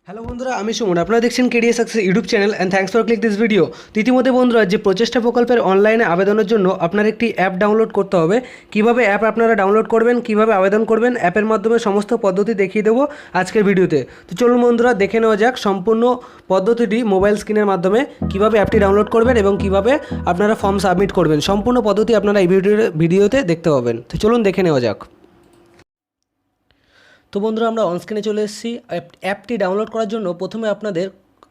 Hello বন্ধুরা, আমি সুমন। আপনারা দেখছেন career success YouTube channel and thanks for click this video. ইতিমধ্যে বন্ধুরা, যে প্রচেষ্টা প্রকল্পের অনলাইনে আবেদনের জন্য আপনার একটি অ্যাপ ডাউনলোড করতে হবে। কিভাবে অ্যাপ আপনারা ডাউনলোড করবেন, কিভাবে আবেদন করবেন, অ্যাপের মাধ্যমে সমস্ত পদ্ধতি দেখিয়ে দেবো আজকের ভিডিওতে। তো চলুন বন্ধুরা, দেখে নেওয়া যাক সম্পূর্ণ পদ্ধতিটি মোবাইল স্ক্রিনের মাধ্যমে কিভাবে অ্যাপটি ডাউনলোড করবেন এবং কিভাবে আপনারা ফর্ম সাবমিট করবেন। সম্পূর্ণ পদ্ধতি আপনারা এই ভিডিওতে দেখতে পাবেন। তো চলুন দেখে নেওয়া যাক। তো বন্ধুরা, আমরা অনস্ক্রিনে চলে এসেছি। অ্যাপটি ডাউনলোড করার জন্য প্রথমে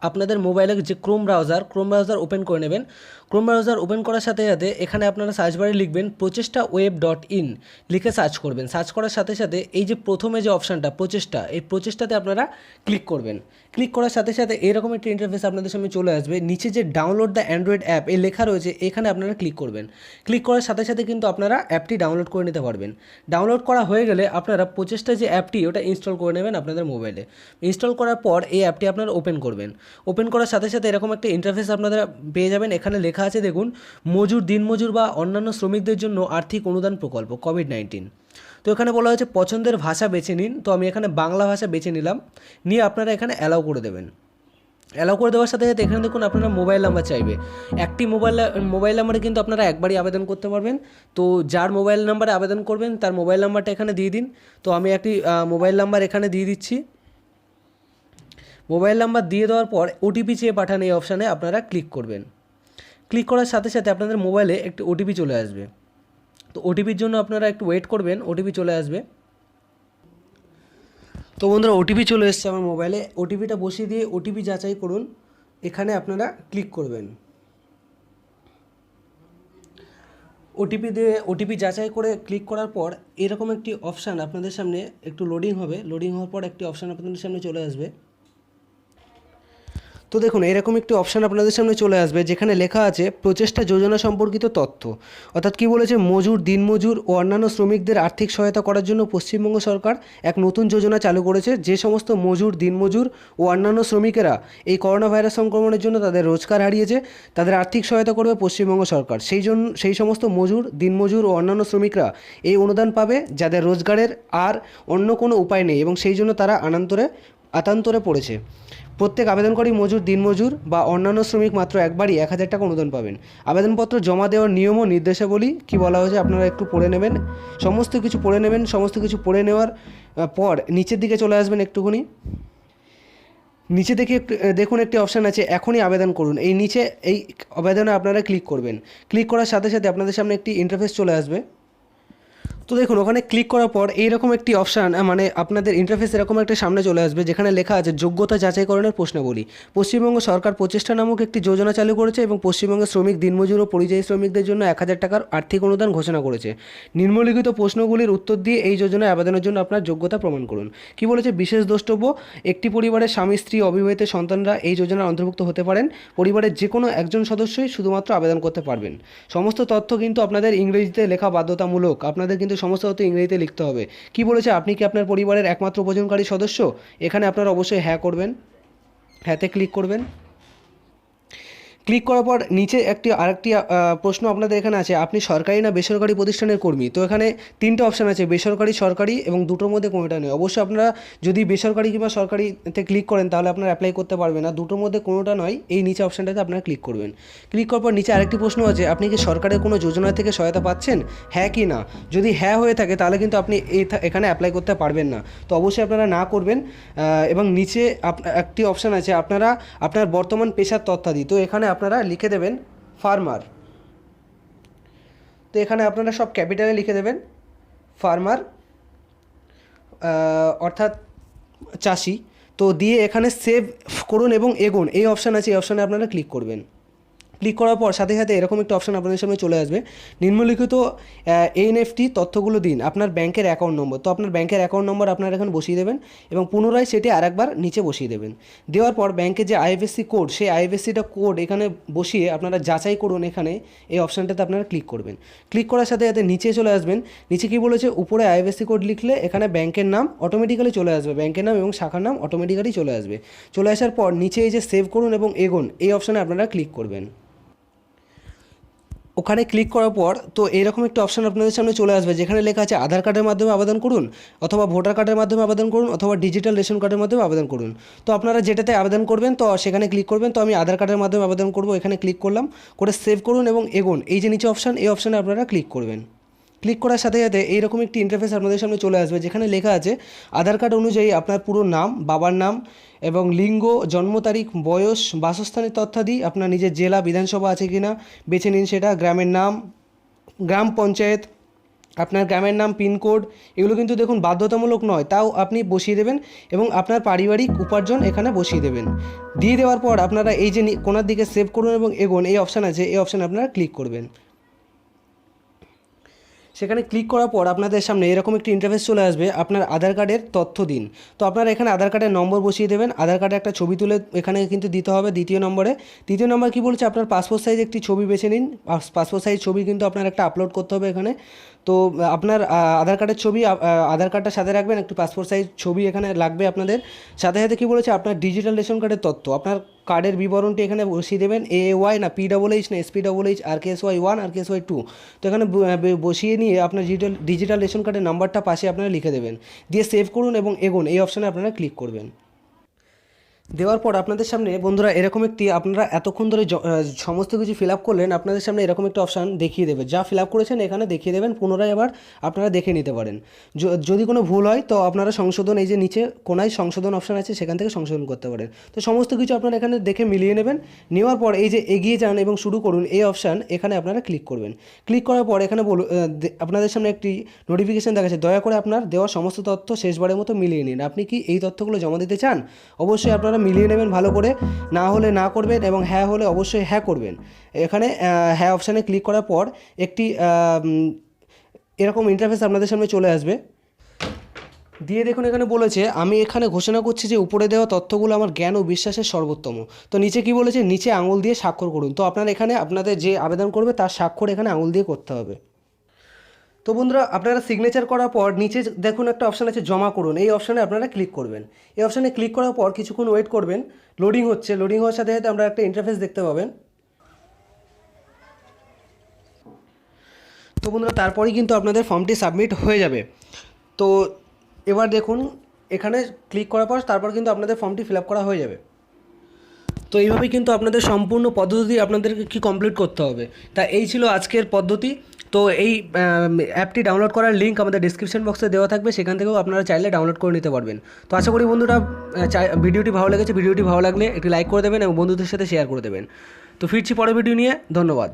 আপনাদের মোবাইলের যে ক্রোম ব্রাউজার ওপেন করে নেবেন। ক্রোম ব্রাউজার ওপেন করার সাথে সাথে এখানে আপনারা সার্চ বারে লিখবেন prochesta.web.in লিখে সার্চ করবেন। সার্চ করার সাথে সাথে এই যে প্রথমে যে অপশানটা প্রচেষ্টা, এই প্রচেষ্টাতে আপনারা ক্লিক করবেন। ক্লিক করার সাথে সাথে এরকম একটি ইন্টারফেস আপনাদের সামনে চলে আসবে। নিচে যে ডাউনলোড দ্য অ্যান্ড্রয়েড অ্যাপ এই লেখা রয়েছে, এখানে আপনারা ক্লিক করবেন। ক্লিক করার সাথে সাথে কিন্তু আপনারা অ্যাপটি ডাউনলোড করে নিতে পারবেন। ডাউনলোড করা হয়ে গেলে আপনারা প্রচেষ্টা যে অ্যাপটি ওটা ইনস্টল করে নেবেন আপনাদের মোবাইলে। ইনস্টল করার পর এই অ্যাপটি আপনারা ওপেন করবেন। ওপেন করার সাথে সাথে এরকম একটা ইন্টারফেস আপনারা পেয়ে যাবেন। এখানে লেখা আছে দেখুন, দিনমজুর বা অন্যান্য শ্রমিকদের জন্য আর্থিক অনুদান প্রকল্প কোভিড-19। তো এখানে বলা হয়েছে পছন্দের ভাষা বেছে নিন। তো আমি এখানে বাংলা ভাষা বেছে নিলাম। নিয়ে আপনারা এখানে অ্যালাউ করে দেবেন। অ্যালাউ করে দেওয়ার সাথে সাথে এখানে দেখুন আপনারা মোবাইল নাম্বার চাইবে। একটি মোবাইল নাম্বারে কিন্তু আপনারা একবারই আবেদন করতে পারবেন। তো যার মোবাইল নাম্বারে আবেদন করবেন তার মোবাইল নাম্বারটা এখানে দিয়ে দিন। তো আমি একটি মোবাইল নাম্বার এখানে দিয়ে দিচ্ছি। মোবাইল নাম্বার দিয়ে দেওয়ার পর ওটিপি চেয়ে পাঠান এই অপশানে আপনারা ক্লিক করবেন। ক্লিক করার সাথে সাথে আপনাদের মোবাইলে একটি ওটিপি চলে আসবে। তো ওটিপির জন্য আপনারা একটু ওয়েট করবেন, ওটিপি চলে আসবে। তো বন্ধুরা, ওটিপি চলে এসেছে আমার মোবাইলে। ওটিপিটা বসিয়ে দিয়ে ওটিপি যাচাই করুন, এখানে আপনারা ক্লিক করবেন। ওটিপি যাচাই করে ক্লিক করার পর এরকম একটি অপশান আপনাদের সামনে একটু লোডিং হবে। লোডিং হওয়ার পর একটি অপশান আপনাদের সামনে চলে আসবে। তো দেখুন, এরকম একটি অপশান আপনাদের সামনে চলে আসবে যেখানে লেখা আছে প্রচেষ্টা যোজনা সম্পর্কিত তথ্য। অর্থাৎ কী বলেছে, দিনমজুর ও অন্যান্য শ্রমিকদের আর্থিক সহায়তা করার জন্য পশ্চিমবঙ্গ সরকার এক নতুন যোজনা চালু করেছে। যে সমস্ত দিনমজুর ও অন্যান্য শ্রমিকেরা এই করোনা ভাইরাস সংক্রমণের জন্য তাদের রোজগার হারিয়েছে, তাদের আর্থিক সহায়তা করবে পশ্চিমবঙ্গ সরকার। সেই সমস্ত দিনমজুর ও অন্যান্য শ্রমিকরা এই অনুদান পাবে যাদের রোজগারের আর অন্য কোনো উপায় নেই এবং সেই জন্য তারা আতান্তরে পড়েছে। প্রত্যেক আবেদনকারী দিনমজুর বা অন্যান্য শ্রমিক মাত্র একবারই 1000 টাকা অনুদান পাবেন। আবেদনপত্র জমা দেওয়ার নিয়ম ও নির্দেশাবলী কী বলা হয়েছে আপনারা একটু পড়ে নেবেন। সমস্ত কিছু পড়ে নেওয়ার পর নিচের দিকে চলে আসবেন একটুখানি। নিচে দেখুন একটি অপশান আছে এখনই আবেদন করুন। এই নিচে এই আবেদনে আপনারা ক্লিক করবেন। ক্লিক করার সাথে সাথে আপনাদের সামনে একটি ইন্টারফেস চলে আসবে। তো দেখুন, ওখানে ক্লিক করার পর এইরকম একটি অপশান আপনাদের ইন্টারফেস এরকম একটা সামনে চলে আসবে যেখানে লেখা আছে যোগ্যতা যাচাইকরণের প্রশ্নাবলী। পশ্চিমবঙ্গ সরকার প্রচেষ্টা নামক একটি যোজনা চালু করেছে এবং পশ্চিমবঙ্গের শ্রমিক, দিনমজুর ও পরিযায়ী শ্রমিকদের জন্য 1000 টাকার আর্থিক অনুদান ঘোষণা করেছে। নিম্নলিখিত প্রশ্নগুলির উত্তর দিয়ে এই যোজনায় আবেদনের জন্য আপনার যোগ্যতা প্রমাণ করুন। কী বলেছে, বিশেষ দ্রষ্টব্য, একটি পরিবারের স্বামী, স্ত্রী, অবিবাহিত সন্তানরা এই যোজনার অন্তর্ভুক্ত হতে পারেন। পরিবারের যে কোনো একজন সদস্যই শুধুমাত্র আবেদন করতে পারবেন। সমস্ত তথ্য কিন্তু আপনাদের ইংরেজিতে লেখা বাধ্যতামূলক। আপনাদের কিন্তু সমস্ত তথ্য ইংরেজিতে লিখতে হবে। কি বলেছে, আপনি কি আপনার পরিবারের একমাত্র উপার্জনকারী সদস্য? এখানে আপনারা অবশ্যই হ্যাঁ করবেন, হ্যাঁতে ক্লিক করবেন। ক্লিক করার পর নিচে আরেকটি প্রশ্ন আপনাদের এখানে আছে, আপনি সরকারি না বেসরকারি প্রতিষ্ঠানের কর্মী? তো এখানে 3টে অপশান আছে, বেসরকারি, সরকারি এবং দুটোর মধ্যে কোনোটা নয়। অবশ্যই আপনারা যদি বেসরকারি কিংবা সরকারিতে ক্লিক করেন তাহলে আপনারা অ্যাপ্লাই করতে পারবেন না। দুটোর মধ্যে কোনোটা নয়, এই নিচে অপশানটাতে আপনারা ক্লিক করবেন। ক্লিক করার পর নিচে আরেকটি প্রশ্ন আছে, আপনি কি সরকারের কোনো যোজনা থেকে সহায়তা পাচ্ছেন, হ্যাঁ কি না? যদি হ্যাঁ হয়ে থাকে তাহলে কিন্তু আপনি এখানে অ্যাপ্লাই করতে পারবেন না। তো অবশ্যই আপনারা না করবেন। এবং নিচে একটি অপশান আছে আপনার বর্তমান পেশার তথ্যাদি। তো এখানে আপনারা লিখে দেবেন ফার্মার। তো এখানে আপনারা সব ক্যাপিটালে লিখে দেবেন ফার্মার, অর্থাৎ চাষি। তো দিয়ে এখানে সেভ করুন এবং এগোন এই অপশান আছে, এই অপশানে আপনারা ক্লিক করবেন। ক্লিক করার পর সাথে সাথে এরকম একটা অপশান আপনাদের সামনে চলে আসবে, নিম্নলিখিত এনএফটি তথ্যগুলো দিন, আপনার ব্যাংকের অ্যাকাউন্ট নম্বর। তো আপনার ব্যাংকের অ্যাকাউন্ট নম্বর আপনারা এখানে বসিয়ে দেবেন এবং পুনরায় সেটি আরেকবার নিচে বসিয়ে দেবেন। দেওয়ার পর ব্যাংকের যে আইএফএসসি কোড, সেই আইএফএসসিটা কোড এখানে বসিয়ে আপনারা যাচাই করুন। এখানে এই অপশানটাতে আপনারা ক্লিক করবেন। ক্লিক করার সাথে সাথে নিচে চলে আসবেন। নিচে কি বলেছে, উপরে আইএফএসসি কোড লিখলে এখানে ব্যাংকের নাম অটোমেটিক্যালি চলে আসবে, ব্যাংকের নাম এবং শাখার নাম অটোমেটিক্যালি চলে আসবে। চলে আসার পর নিচে এই যে সেভ করুন এবং এগোন এই অপশানে আপনারা ক্লিক করবেন। ওখানে ক্লিক করার পর তো এইরকম একটা অপশান আপনাদের সামনে চলে আসবে, যেখানে লেখা আছে আধার কার্ডের মাধ্যমে আবেদন করুন, অথবা ভোটার কার্ডের মাধ্যমে আবেদন করুন, অথবা ডিজিটাল রেশন কার্ডের মাধ্যমে আবেদন করুন। তো আপনারা যেটাতে আবেদন করবেন তো সেখানে ক্লিক করবেন। তো আমি আধার কার্ডের মাধ্যমে আবেদন করব, এখানে ক্লিক করলাম, করে সেভ করুন এবং এগোন, এই যে নিচে অপশান, এই অপশানে আপনারা ক্লিক করবেন। ক্লিক করার সাথে সাথে এইরকম একটি ইন্টারফেস আপনাদের সামনে চলে আসবে, যেখানে লেখা আছে আধার কার্ড অনুযায়ী আপনার পুরো নাম, বাবার নাম এবং লিঙ্গ, জন্ম তারিখ, বয়স, বাসস্থানের তথ্যাদি, আপনার নিজের জেলা, বিধানসভা আছে কি না বেছে নিন সেটা, গ্রামের নাম, গ্রাম পঞ্চায়েত, আপনার গ্রামের নাম, পিনকোড, এগুলো কিন্তু দেখুন বাধ্যতামূলক নয়, তাও আপনি বসিয়ে দেবেন এবং আপনার পারিবারিক উপার্জন এখানে বসিয়ে দেবেন। দিয়ে দেওয়ার পর আপনারা এই যে কোনার দিকে সেভ করুন এবং এগোন এই অপশান আছে, এই অপশানে আপনারা ক্লিক করবেন। সেখানে ক্লিক করার পর আপনাদের সামনে এরকম একটি ইন্টারফেস চলে আসবে, আপনার আধার কার্ডের তথ্য দিন। তো আপনারা এখানে আধার কার্ডের নম্বর বসিয়ে দেবেন, আধার কার্ডে একটা ছবি তুলে এখানে কিন্তু দিতে হবে দ্বিতীয় নম্বরে। তৃতীয় নম্বর কী বলছে, আপনার পাসপোর্ট সাইজ একটি ছবি বেছে নিন, পাসপোর্ট সাইজ ছবি কিন্তু আপনার একটা আপলোড করতে হবে এখানে। তো আপনার আধার কার্ডের ছবি, আধার কার্ডটা সাথে রাখবেন, একটু পাসপোর্ট সাইজ ছবি এখানে লাগবে আপনাদের। সাথে সাথে কী বলেছে, আপনার ডিজিটাল রেশন কার্ডের তথ্য, আপনার কার্ডের বিবরণটি এখানে বসিয়ে দেবেন, AAY না PHH না SPHH, RKSY1 RKSY2। তো এখানে বসিয়ে নিয়ে আপনার ডিজিটাল রেশন কার্ডের নাম্বারটা পাশে আপনারা লিখে দেবেন, দিয়ে সেভ করুন এবং এগোন এই অপশানে আপনারা ক্লিক করবেন। দেওয়ার পর আপনাদের সামনে বন্ধুরা এরকম একটি, আপনারা এতক্ষণ ধরে সমস্ত কিছু ফিল আপ করলেন, আপনাদের সামনে এরকম একটা অপশান দেখিয়ে দেবে, যা ফিল আপ করেছেন এখানে দেখিয়ে দেবেন, পুনরায় আবার আপনারা দেখে নিতে পারেন। যদি কোনো ভুল হয় তো আপনারা সংশোধন, এই যে নিচে কোনায় সংশোধন অপশান আছে সেখান থেকে সংশোধন করতে পারেন। তো সমস্ত কিছু আপনারা এখানে দেখে মিলিয়ে নেবেন, নেওয়ার পর এই যে এগিয়ে যান এবং শুরু করুন এই অপশান, এখানে আপনারা ক্লিক করবেন। ক্লিক করার পর এখানে আপনাদের সামনে একটি নোটিফিকেশান দেখাচ্ছে, দয়া করে আপনার দেওয়া সমস্ত তথ্য শেষবারের মতো মিলিয়ে নিন। আপনি কি এই তথ্যগুলো জমা দিতে চান? অবশ্যই আপনারা মিলিয়ে নেবেন ভালো করে, না হলে না করবেন এবং হ্যাঁ হলে অবশ্যই হ্যাঁ করবেন। এখানে হ্যাঁ অপশানে ক্লিক করার পর একটি এরকম ইন্টারফেস আপনাদের সামনে চলে আসবে, দিয়ে দেখুন এখানে বলেছে আমি এখানে ঘোষণা করছি যে উপরে দেওয়া তথ্যগুলো আমার জ্ঞান ও বিশ্বাসের সর্বোত্তম। তো নিচে কি বলেছে, নিচে আঙুল দিয়ে স্বাক্ষর করুন। তো আপনারা এখানে আপনাদের যে আবেদন করবে তার স্বাক্ষর এখানে আঙুল দিয়ে করতে হবে। তো বন্ধুরা আপনারা সিগনেচার করার পর নিচে দেখুন একটা অপশান আছে জমা করুন, এই অপশানে আপনারা ক্লিক করবেন। এই অপশানে ক্লিক করার পর কিছুক্ষণ ওয়েট করবেন, লোডিং হচ্ছে, লোডিং হওয়ার সাথে সাথে আমরা একটা ইন্টারফেস দেখতে পাবেন। তো বন্ধুরা তারপরেই কিন্তু আপনাদের ফর্মটি সাবমিট হয়ে যাবে। তো এবার দেখুন এখানে ক্লিক করার পর তারপর কিন্তু আপনাদের ফর্মটি ফিল আপ করা হয়ে যাবে। তো এইভাবেই কিন্তু আপনাদের সম্পূর্ণ পদ্ধতি আপনাদেরকে কি কমপ্লিট করতে হবে। তা এই ছিল আজকের পদ্ধতি। তো এই অ্যাপটি ডাউনলোড করার লিঙ্ক আমাদের ডিসক্রিপশন বক্সে দেওয়া থাকবে, সেখান থেকেও আপনারা চাইলে ডাউনলোড করে নিতে পারবেন। তো আশা করি বন্ধুরা ভিডিওটি ভালো লেগেছে, ভিডিওটি ভালো লাগলে একটি লাইক করে দেবেন এবং বন্ধুদের সাথে শেয়ার করে দেবেন। তো ফিরছি পরের ভিডিও নিয়ে, ধন্যবাদ।